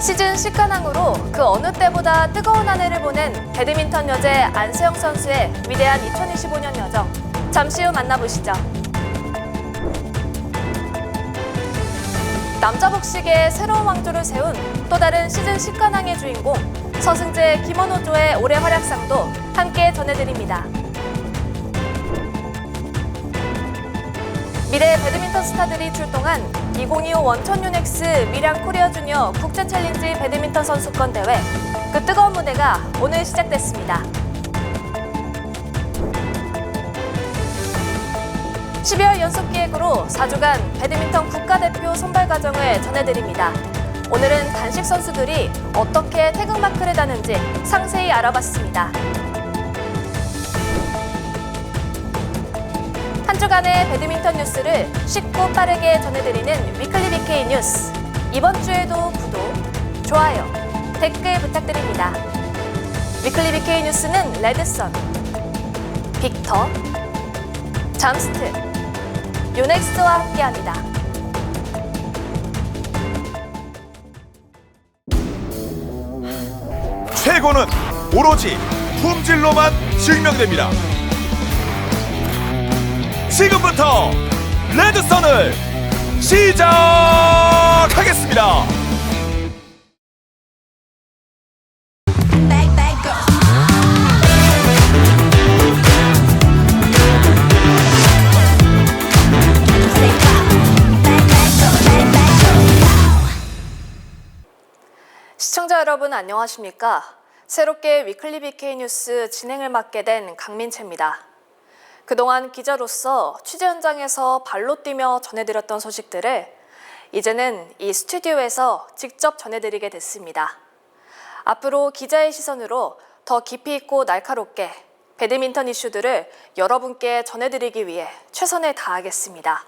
시즌 10관왕으로 그 어느 때보다 뜨거운 한 해를 보낸 배드민턴 여제 안세영 선수의 위대한 2025년 여정. 잠시 후 만나보시죠. 남자 복식의 새로운 왕조를 세운 또 다른 시즌 10관왕의 주인공 서승재, 김원호조의 올해 활약상도 함께 전해드립니다. 미래 배드민턴 스타들이 출동한 2025 원천 유넥스 미량 코리아 주니어 국제 챌린지 배드민턴 선수권 대회. 그 뜨거운 무대가 오늘 시작됐습니다. 12월 연속 기획으로 4주간 배드민턴 국가대표 선발 과정을 전해드립니다. 오늘은 단식 선수들이 어떻게 태극마크를 다는지 상세히 알아봤습니다. 한 주간의 배드민턴 뉴스를 쉽고 빠르게 전해드리는 위클리 BK 뉴스. 이번 주에도 구독, 좋아요, 댓글 부탁드립니다. 위클리 BK 뉴스는 레드선, 빅터, 잠스트, 요넥스트와 함께합니다. 최고는 오로지 품질로만 증명됩니다. 지금부터 레드선을 시작하겠습니다. 시청자 여러분 안녕하십니까? 새롭게 위클리 BK 뉴스 진행을 맡게 된 강민채입니다. 그동안 기자로서 취재 현장에서 발로 뛰며 전해드렸던 소식들을 이제는 이 스튜디오에서 직접 전해드리게 됐습니다. 앞으로 기자의 시선으로 더 깊이 있고 날카롭게 배드민턴 이슈들을 여러분께 전해드리기 위해 최선을 다하겠습니다.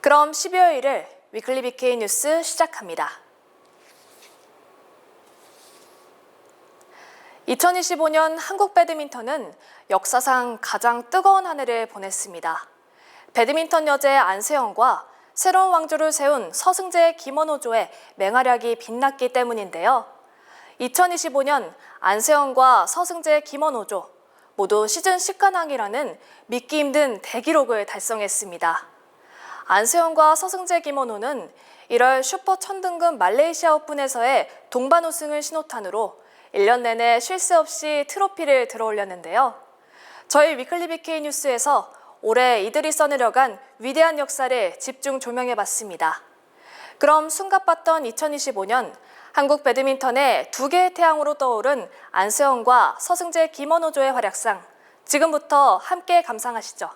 그럼 12월 1일 위클리 BK 뉴스 시작합니다. 2025년 한국 배드민턴은 역사상 가장 뜨거운 한 해를 보냈습니다. 배드민턴 여제 안세영과 새로운 왕조를 세운 서승재, 김원호조의 맹활약이 빛났기 때문인데요. 2025년 안세영과 서승재, 김원호조 모두 시즌 10관왕이라는 믿기 힘든 대기록을 달성했습니다. 안세영과 서승재, 김원호는 1월 슈퍼 1000등급 말레이시아 오픈에서의 동반 우승을 신호탄으로 1년 내내 쉴 새 없이 트로피를 들어올렸는데요. 저희 위클리 BK 뉴스에서 올해 이들이 써내려간 위대한 역사를 집중 조명해봤습니다. 그럼 숨가빴던 2025년 한국 배드민턴의 두 개의 태양으로 떠오른 안세영과 서승재, 김원호조의 활약상 지금부터 함께 감상하시죠.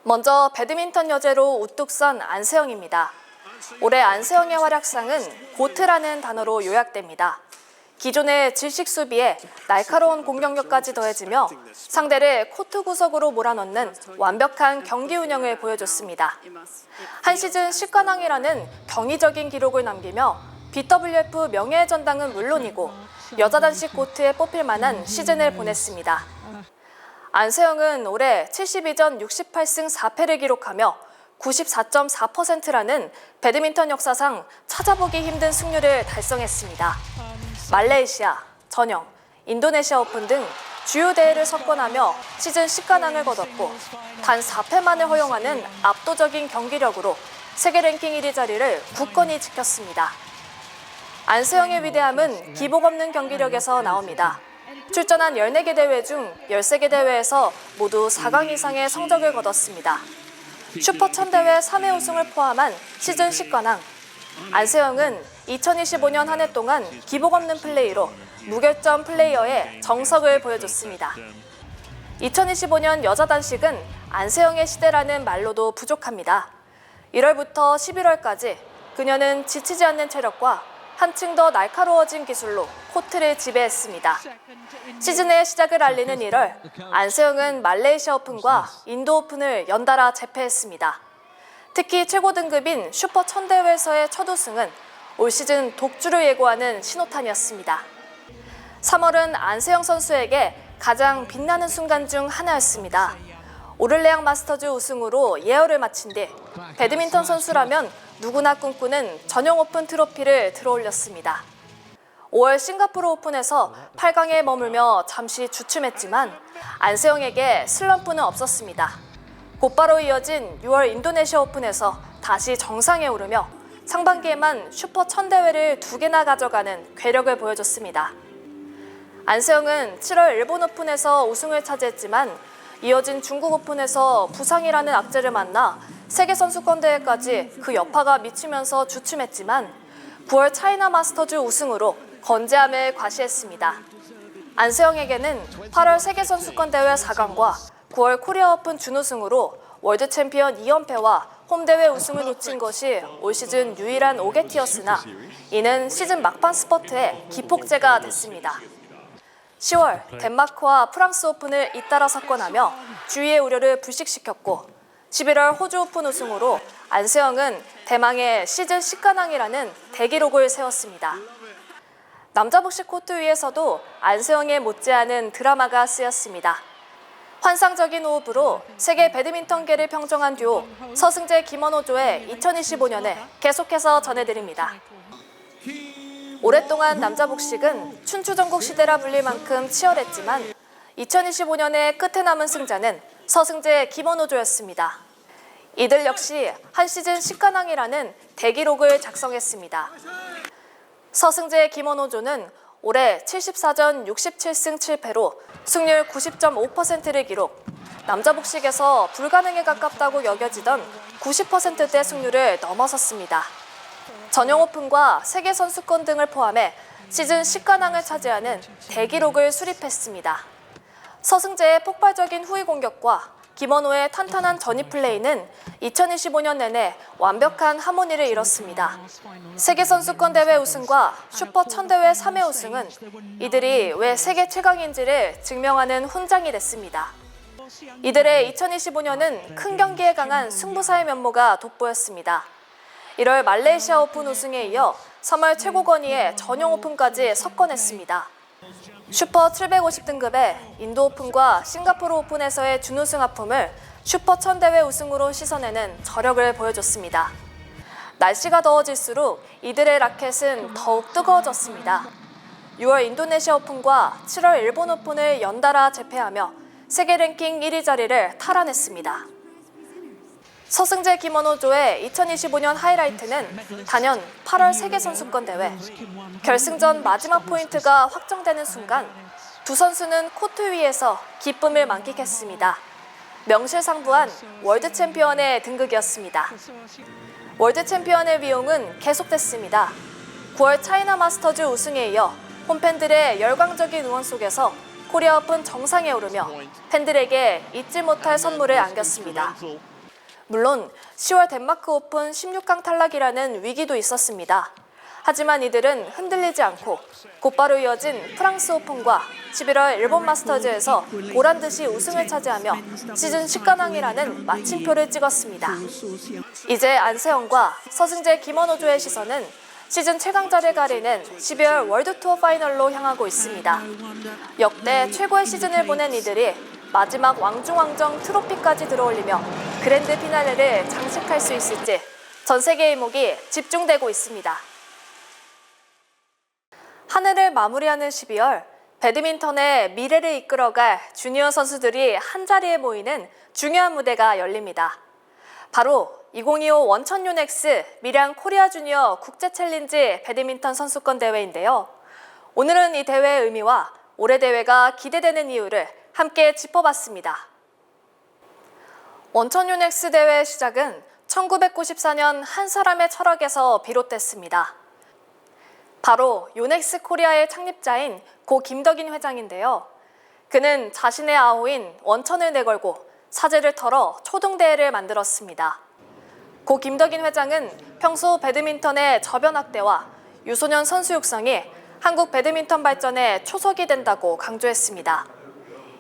먼저 배드민턴 여제로 우뚝 선 안세영입니다. 올해 안세영의 활약상은 고트라는 단어로 요약됩니다. 기존의 질식 수비에 날카로운 공격력까지 더해지며 상대를 코트 구석으로 몰아넣는 완벽한 경기 운영을 보여줬습니다. 한 시즌 10관왕이라는 경이적인 기록을 남기며 BWF 명예의 전당은 물론이고 여자 단식 코트에 뽑힐 만한 시즌을 보냈습니다. 안세영은 올해 72전 68승 4패를 기록하며 94.4%라는 배드민턴 역사상 찾아보기 힘든 승률을 달성했습니다. 말레이시아, 전형, 인도네시아 오픈 등 주요 대회를 석권하며 시즌 10관왕을 거뒀고 단 4패만을 허용하는 압도적인 경기력으로 세계 랭킹 1위 자리를 굳건히 지켰습니다. 안세영의 위대함은 기복 없는 경기력에서 나옵니다. 출전한 14개 대회 중 13개 대회에서 모두 4강 이상의 성적을 거뒀습니다. 슈퍼 1000대회 3회 우승을 포함한 시즌 10관왕. 안세영은 2025년 한 해 동안 기복 없는 플레이로 무결점 플레이어의 정석을 보여줬습니다. 2025년 여자 단식은 안세영의 시대라는 말로도 부족합니다. 1월부터 11월까지 그녀는 지치지 않는 체력과 한층 더 날카로워진 기술로 코트를 지배했습니다. 시즌의 시작을 알리는 1월, 안세영은 말레이시아 오픈과 인도 오픈을 연달아 제패했습니다. 특히 최고 등급인 슈퍼 1000대회에서의 첫 우승은 올 시즌 독주를 예고하는 신호탄이었습니다. 3월은 안세영 선수에게 가장 빛나는 순간 중 하나였습니다. 오를레앙 마스터즈 우승으로 예열을 마친 뒤 배드민턴 선수라면 누구나 꿈꾸는 전용 오픈 트로피를 들어올렸습니다. 5월 싱가포르 오픈에서 8강에 머물며 잠시 주춤했지만 안세영에게 슬럼프는 없었습니다. 곧바로 이어진 6월 인도네시아 오픈에서 다시 정상에 오르며 상반기에만 슈퍼 1000대회를 2개나 가져가는 괴력을 보여줬습니다. 안세영은 7월 일본 오픈에서 우승을 차지했지만 이어진 중국 오픈에서 부상이라는 악재를 만나 세계선수권대회까지 그 여파가 미치면서 주춤했지만 9월 차이나 마스터즈 우승으로 건재함을 과시했습니다. 안세영에게는 8월 세계선수권대회 4강과 9월 코리아 오픈 준우승으로 월드 챔피언 2연패와 홈대회 우승을 놓친 것이 올 시즌 유일한 오게티였으나 이는 시즌 막판 스퍼트의 기폭제가 됐습니다. 10월 덴마크와 프랑스 오픈을 잇따라 석권하며 주위의 우려를 불식시켰고 11월 호주 오픈 우승으로 안세영은 대망의 시즌 10관왕이라는 대기록을 세웠습니다. 남자 복식 코트 위에서도 안세영의 못지않은 드라마가 쓰였습니다. 환상적인 호흡으로 세계 배드민턴계를 평정한 듀오 서승재 김원호조의 2025년을 계속해서 전해드립니다. 오랫동안 남자 복식은 춘추전국 시대라 불릴 만큼 치열했지만 2025년의 끝에 남은 승자는 서승재 김원호조였습니다. 이들 역시 한 시즌 10관왕이라는 대기록을 작성했습니다. 서승재 김원호조는 올해 74전 67승 7패로 승률 90.5%를 기록, 남자 복식에서 불가능에 가깝다고 여겨지던 90%대 승률을 넘어섰습니다. 전용 오픈과 세계 선수권 등을 포함해 시즌 10관왕을 차지하는 대기록을 수립했습니다. 서승재의 폭발적인 후위 공격과 김원호의 탄탄한 전위 플레이는 2025년 내내 완벽한 하모니를 이뤘습니다. 세계선수권대회 우승과 슈퍼 1000대회 3회 우승은 이들이 왜 세계 최강인지를 증명하는 훈장이 됐습니다. 이들의 2025년은 큰 경기에 강한 승부사의 면모가 돋보였습니다. 1월 말레이시아 오픈 우승에 이어 3월 최고 권위의 전용 오픈까지 석권했습니다. 슈퍼 750등급의 인도 오픈과 싱가포르 오픈에서의 준우승 하품을 슈퍼 1000대회 우승으로 씻어내는 저력을 보여줬습니다. 날씨가 더워질수록 이들의 라켓은 더욱 뜨거워졌습니다. 6월 인도네시아 오픈과 7월 일본 오픈을 연달아 제패하며 세계 랭킹 1위 자리를 탈환했습니다. 서승재 김원호조의 2025년 하이라이트는 단연 8월 세계선수권대회. 결승전 마지막 포인트가 확정되는 순간 두 선수는 코트 위에서 기쁨을 만끽했습니다. 명실상부한 월드 챔피언의 등극이었습니다. 월드 챔피언의 비용은 계속됐습니다. 9월 차이나 마스터즈 우승에 이어 홈팬들의 열광적인 응원 속에서 코리아 오픈 정상에 오르며 팬들에게 잊지 못할 선물을 안겼습니다. 물론 10월 덴마크 오픈 16강 탈락이라는 위기도 있었습니다. 하지만 이들은 흔들리지 않고 곧바로 이어진 프랑스 오픈과 11월 일본 마스터즈에서 보란듯이 우승을 차지하며 시즌 10관왕이라는 마침표를 찍었습니다. 이제 안세영과 서승재 김원호조의 시선은 시즌 최강자를 가리는 12월 월드투어 파이널로 향하고 있습니다. 역대 최고의 시즌을 보낸 이들이 마지막 왕중왕정 트로피까지 들어올리며 그랜드 피날레를 장식할 수 있을지 전 세계의 이목이 집중되고 있습니다. 한 해를 마무리하는 12월, 배드민턴의 미래를 이끌어갈 주니어 선수들이 한자리에 모이는 중요한 무대가 열립니다. 바로 2025 원천 요넥스 밀양 코리아 주니어 국제 챌린지 배드민턴 선수권 대회인데요. 오늘은 이 대회의 의미와 올해 대회가 기대되는 이유를 함께 짚어봤습니다. 원천 요넥스 대회의 시작은 1994년 한 사람의 철학에서 비롯됐습니다. 바로 요넥스 코리아의 창립자인 고 김덕인 회장인데요. 그는 자신의 아호인 원천을 내걸고 사제를 털어 초등대회를 만들었습니다. 고 김덕인 회장은 평소 배드민턴의 저변 확대와 유소년 선수 육성이 한국 배드민턴 발전의 초석이 된다고 강조했습니다.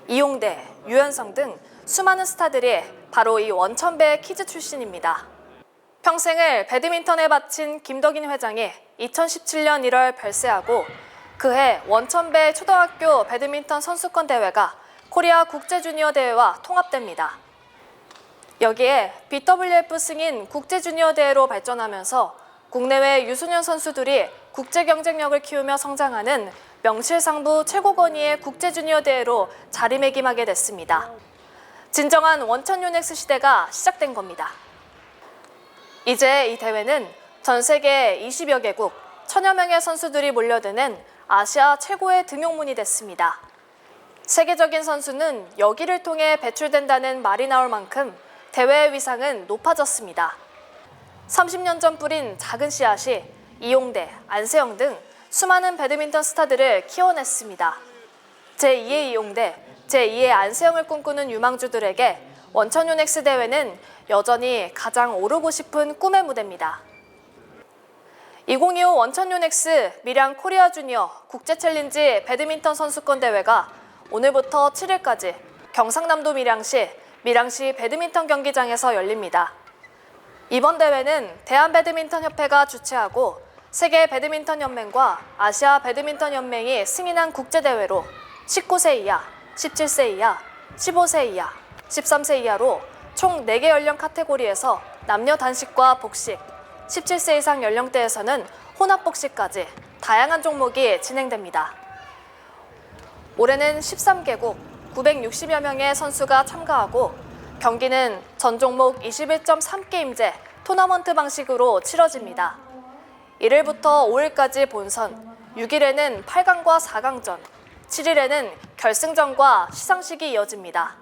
이용대, 유현성 등 수많은 스타들이 바로 이 원천배 키즈 출신입니다. 평생을 배드민턴에 바친 김덕인 회장이 2017년 1월 별세하고 그해 원천배 초등학교 배드민턴 선수권 대회가 코리아 국제 주니어 대회와 통합됩니다. 여기에 BWF 승인 국제주니어 대회로 발전하면서 국내외 유소년 선수들이 국제 경쟁력을 키우며 성장하는 명실상부 최고권위의 국제주니어 대회로 자리매김하게 됐습니다. 진정한 원천 요넥스 시대가 시작된 겁니다. 이제 이 대회는 전 세계 20여 개국, 1000여 명의 선수들이 몰려드는 아시아 최고의 등용문이 됐습니다. 세계적인 선수는 여기를 통해 배출된다는 말이 나올 만큼 대회의 위상은 높아졌습니다. 30년 전 뿌린 작은 씨앗이 이용대, 안세영 등 수많은 배드민턴 스타들을 키워냈습니다. 제2의 이용대, 제2의 안세영을 꿈꾸는 유망주들에게 원천 요넥스 대회는 여전히 가장 오르고 싶은 꿈의 무대입니다. 2025 원천 요넥스 밀양 코리아 주니어 국제 챌린지 배드민턴 선수권 대회가 오늘부터 7일까지 경상남도 밀양시 배드민턴 경기장에서 열립니다. 이번 대회는 대한배드민턴협회가 주최하고 세계 배드민턴 연맹과 아시아 배드민턴 연맹이 승인한 국제대회로 19세 이하, 17세 이하, 15세 이하, 13세 이하로 총 4개 연령 카테고리에서 남녀 단식과 복식, 17세 이상 연령대에서는 혼합복식까지 다양한 종목이 진행됩니다. 올해는 13개국 960여 명의 선수가 참가하고 경기는 전 종목 21.3게임제 토너먼트 방식으로 치러집니다. 1일부터 5일까지 본선, 6일에는 8강과 4강전, 7일에는 결승전과 시상식이 이어집니다.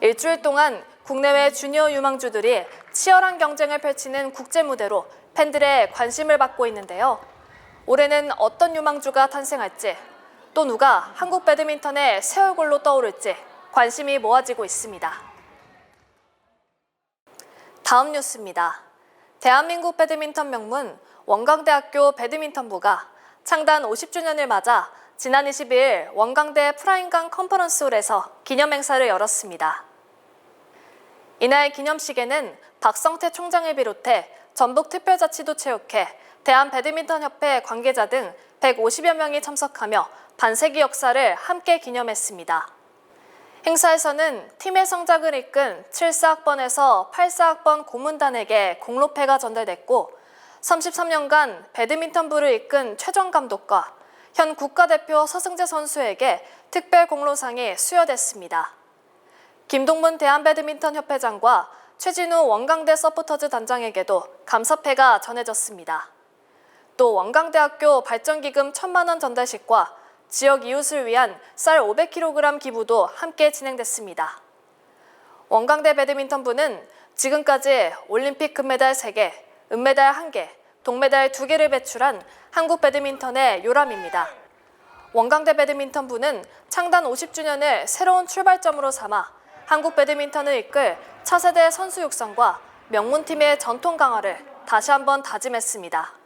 일주일 동안 국내외 주니어 유망주들이 치열한 경쟁을 펼치는 국제 무대로 팬들의 관심을 받고 있는데요. 올해는 어떤 유망주가 탄생할지, 또 누가 한국 배드민턴의 새 얼굴로 떠오를지 관심이 모아지고 있습니다. 다음 뉴스입니다. 대한민국 배드민턴 명문 원광대학교 배드민턴부가 창단 50주년을 맞아 지난 22일 원광대 프라임강 컨퍼런스홀에서 기념행사를 열었습니다. 이날 기념식에는 박성태 총장을 비롯해 전북특별자치도 체육회, 대한배드민턴협회 관계자 등 150여 명이 참석하며 반세기 역사를 함께 기념했습니다. 행사에서는 팀의 성장을 이끈 74학번에서 84학번 고문단에게 공로패가 전달됐고 33년간 배드민턴부를 이끈 최정 감독과 현 국가대표 서승재 선수에게 특별 공로상이 수여됐습니다. 김동문 대한배드민턴협회장과 최진우 원광대 서포터즈 단장에게도 감사패가 전해졌습니다. 또 원광대학교 발전기금 1,000만 원 전달식과 지역 이웃을 위한 쌀 500kg 기부도 함께 진행됐습니다. 원광대 배드민턴부는 지금까지 올림픽 금메달 3개, 은메달 1개, 동메달 2개를 배출한 한국 배드민턴의 요람입니다. 원광대 배드민턴부는 창단 50주년을 새로운 출발점으로 삼아 한국 배드민턴을 이끌 차세대 선수 육성과 명문팀의 전통 강화를 다시 한번 다짐했습니다.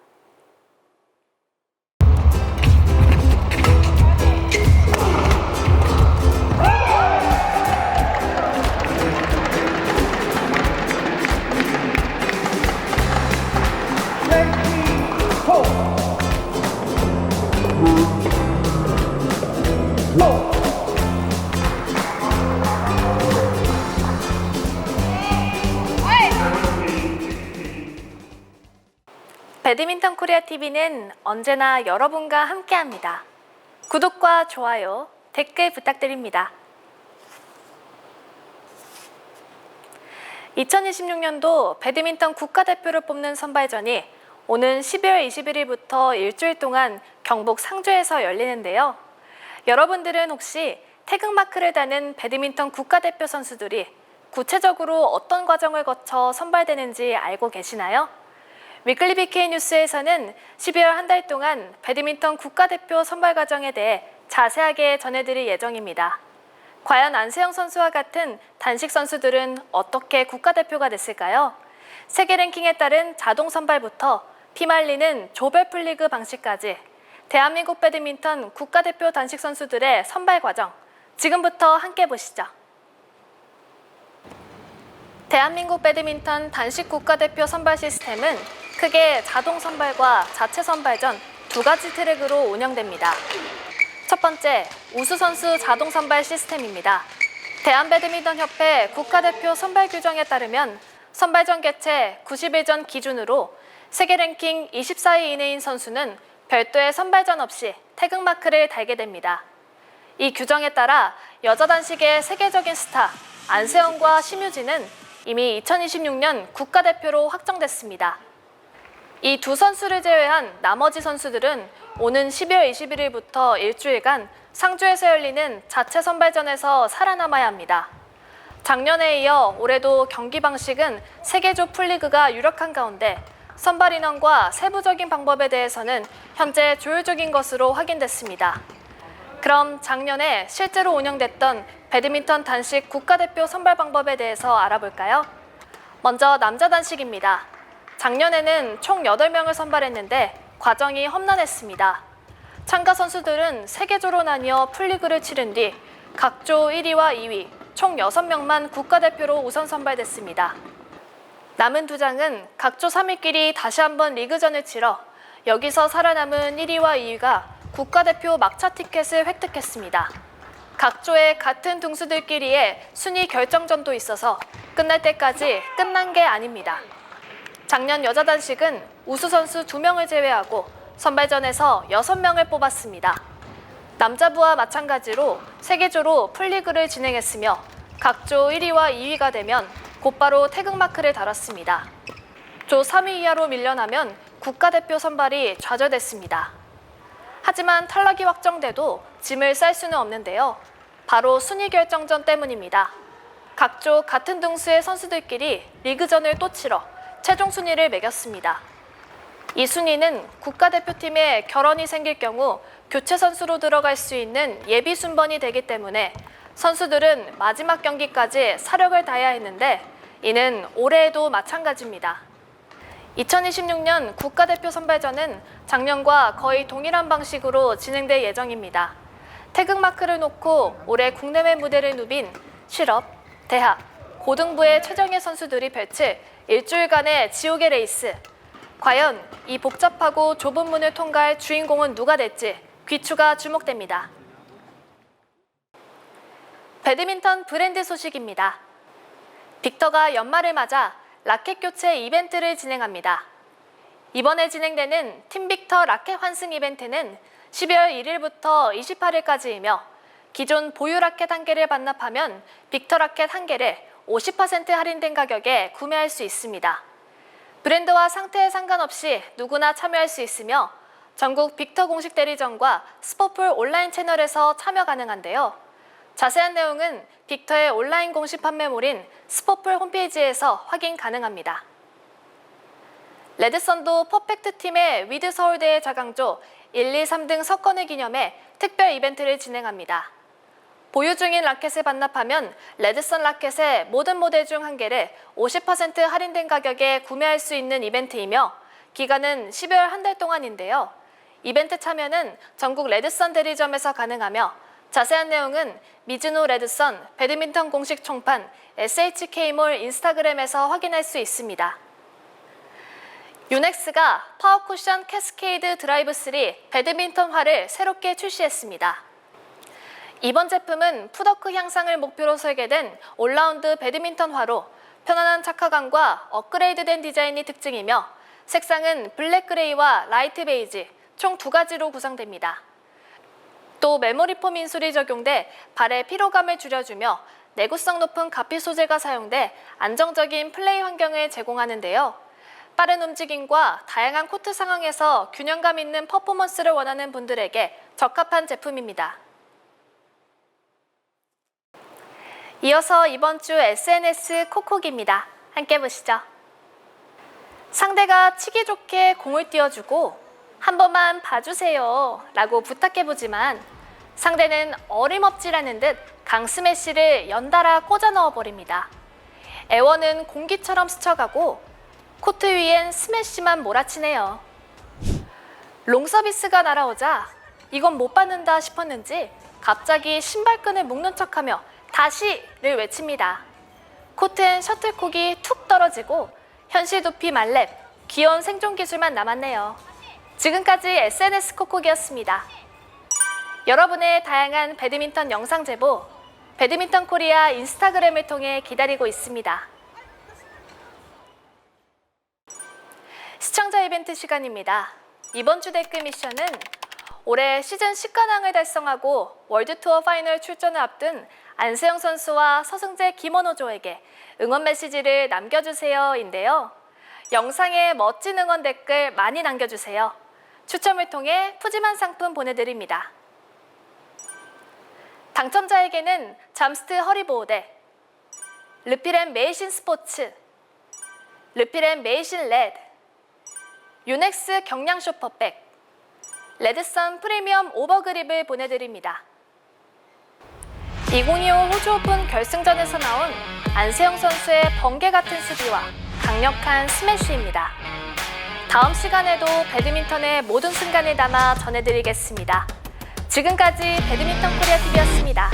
배드민턴 코리아 TV는 언제나 여러분과 함께합니다. 구독과 좋아요, 댓글 부탁드립니다. 2026년도 배드민턴 국가대표를 뽑는 선발전이 오는 12월 21일부터 일주일 동안 경북 상주에서 열리는데요. 여러분들은 혹시 태극마크를 다는 배드민턴 국가대표 선수들이 구체적으로 어떤 과정을 거쳐 선발되는지 알고 계시나요? 위클리 BK 뉴스에서는 12월 한 달 동안 배드민턴 국가대표 선발 과정에 대해 자세하게 전해드릴 예정입니다. 과연 안세영 선수와 같은 단식 선수들은 어떻게 국가대표가 됐을까요? 세계 랭킹에 따른 자동 선발부터 피말리는 조별 풀리그 방식까지 대한민국 배드민턴 국가대표 단식 선수들의 선발 과정, 지금부터 함께 보시죠. 대한민국 배드민턴 단식 국가대표 선발 시스템은 크게 자동 선발과 자체 선발전 두 가지 트랙으로 운영됩니다. 첫 번째, 우수 선수 자동 선발 시스템입니다. 대한배드민턴협회 국가대표 선발 규정에 따르면 선발전 개최 90일 전 기준으로 세계 랭킹 24위 이내인 선수는 별도의 선발전 없이 태극마크를 달게 됩니다. 이 규정에 따라 여자 단식의 세계적인 스타 안세영과 심유진은 이미 2026년 국가대표로 확정됐습니다. 이 두 선수를 제외한 나머지 선수들은 오는 12월 21일부터 일주일간 상주에서 열리는 자체 선발전에서 살아남아야 합니다. 작년에 이어 올해도 경기 방식은 세계조 풀리그가 유력한 가운데 선발 인원과 세부적인 방법에 대해서는 현재 조율적인 것으로 확인됐습니다. 그럼 작년에 실제로 운영됐던 배드민턴 단식 국가대표 선발 방법에 대해서 알아볼까요? 먼저 남자 단식입니다. 작년에는 총 8명을 선발했는데 과정이 험난했습니다. 참가 선수들은 3개조로 나뉘어 풀리그를 치른 뒤 각 조 1위와 2위 총 6명만 국가대표로 우선 선발됐습니다. 남은 2장은 각 조 3위끼리 다시 한번 리그전을 치러 여기서 살아남은 1위와 2위가 국가대표 막차 티켓을 획득했습니다. 각 조의 같은 등수들끼리의 순위 결정전도 있어서 끝날 때까지 끝난 게 아닙니다. 작년 여자 단식은 우수 선수 2명을 제외하고 선발전에서 6명을 뽑았습니다. 남자부와 마찬가지로 3개조로 풀리그를 진행했으며 각 조 1위와 2위가 되면 곧바로 태극마크를 달았습니다. 조 3위 이하로 밀려나면 국가대표 선발이 좌절됐습니다. 하지만 탈락이 확정돼도 짐을 쌀 수는 없는데요. 바로 순위 결정전 때문입니다. 각 조 같은 등수의 선수들끼리 리그전을 또 치러 최종 순위를 매겼습니다. 이 순위는 국가대표팀에 결혼이 생길 경우 교체 선수로 들어갈 수 있는 예비 순번이 되기 때문에 선수들은 마지막 경기까지 사력을 다해야 했는데 이는 올해에도 마찬가지입니다. 2026년 국가대표 선발전은 작년과 거의 동일한 방식으로 진행될 예정입니다. 태극마크를 놓고 올해 국내외 무대를 누빈 실업, 대학, 고등부의 최정예 선수들이 펼칠 일주일간의 지옥의 레이스. 과연 이 복잡하고 좁은 문을 통과할 주인공은 누가 될지 귀추가 주목됩니다. 배드민턴 브랜드 소식입니다. 빅터가 연말을 맞아 라켓 교체 이벤트를 진행합니다. 이번에 진행되는 팀빅터 라켓 환승 이벤트는 12월 1일부터 28일까지이며 기존 보유 라켓 1개를 반납하면 빅터 라켓 1개를 50% 할인된 가격에 구매할 수 있습니다. 브랜드와 상태에 상관없이 누구나 참여할 수 있으며 전국 빅터 공식 대리점과 스포풀 온라인 채널에서 참여 가능한데요. 자세한 내용은 빅터의 온라인 공식 판매몰인 스포풀 홈페이지에서 확인 가능합니다. 레드선도 퍼펙트 팀의 위드 서울대의 자강조 1, 2, 3등 석권을 기념해 특별 이벤트를 진행합니다. 보유 중인 라켓을 반납하면 레드선 라켓의 모든 모델 중 1개를 50% 할인된 가격에 구매할 수 있는 이벤트이며 기간은 12월 한 달 동안인데요. 이벤트 참여는 전국 레드선 대리점에서 가능하며 자세한 내용은 미즈노 레드선 배드민턴 공식 총판 SHK몰 인스타그램에서 확인할 수 있습니다. 유넥스가 파워쿠션 캐스케이드 드라이브 3 배드민턴화를 새롭게 출시했습니다. 이번 제품은 풋워크 향상을 목표로 설계된 올라운드 배드민턴화로 편안한 착화감과 업그레이드된 디자인이 특징이며 색상은 블랙 그레이와 라이트 베이지 총 2가지로 구성됩니다. 또 메모리 폼 인솔이 적용돼 발의 피로감을 줄여주며 내구성 높은 가피 소재가 사용돼 안정적인 플레이 환경을 제공하는데요. 빠른 움직임과 다양한 코트 상황에서 균형감 있는 퍼포먼스를 원하는 분들에게 적합한 제품입니다. 이어서 이번 주 SNS 콕콕입니다. 함께 보시죠. 상대가 치기 좋게 공을 띄워주고 한 번만 봐주세요 라고 부탁해보지만 상대는 어림없지라는 듯 강스매시를 연달아 꽂아 넣어버립니다. 애원은 공기처럼 스쳐가고 코트 위엔 스매시만 몰아치네요. 롱서비스가 날아오자 이건 못 받는다 싶었는지 갑자기 신발끈을 묶는 척하며 다시를 외칩니다. 코트엔 셔틀콕이 툭 떨어지고 현실 도피 말렙, 귀여운 생존 기술만 남았네요. 지금까지 SNS 콕콕이었습니다. 여러분의 다양한 배드민턴 영상 제보 배드민턴 코리아 인스타그램을 통해 기다리고 있습니다. 시청자 이벤트 시간입니다. 이번 주 댓글 미션은 올해 시즌 10관왕을 달성하고 월드투어 파이널 출전을 앞둔 안세영 선수와 서승재, 김원호조에게 응원 메시지를 남겨주세요인데요. 영상에 멋진 응원 댓글 많이 남겨주세요. 추첨을 통해 푸짐한 상품 보내드립니다. 당첨자에게는 잠스트 허리보호대, 르필앤 메이신 스포츠, 르필앤 메이신 레드, 유넥스 경량 쇼퍼백, 레드선 프리미엄 오버그립을 보내드립니다. 2025 호주 오픈 결승전에서 나온 안세영 선수의 번개 같은 수비와 강력한 스매시입니다. 다음 시간에도 배드민턴의 모든 순간을 담아 전해드리겠습니다. 지금까지 배드민턴 코리아 TV였습니다.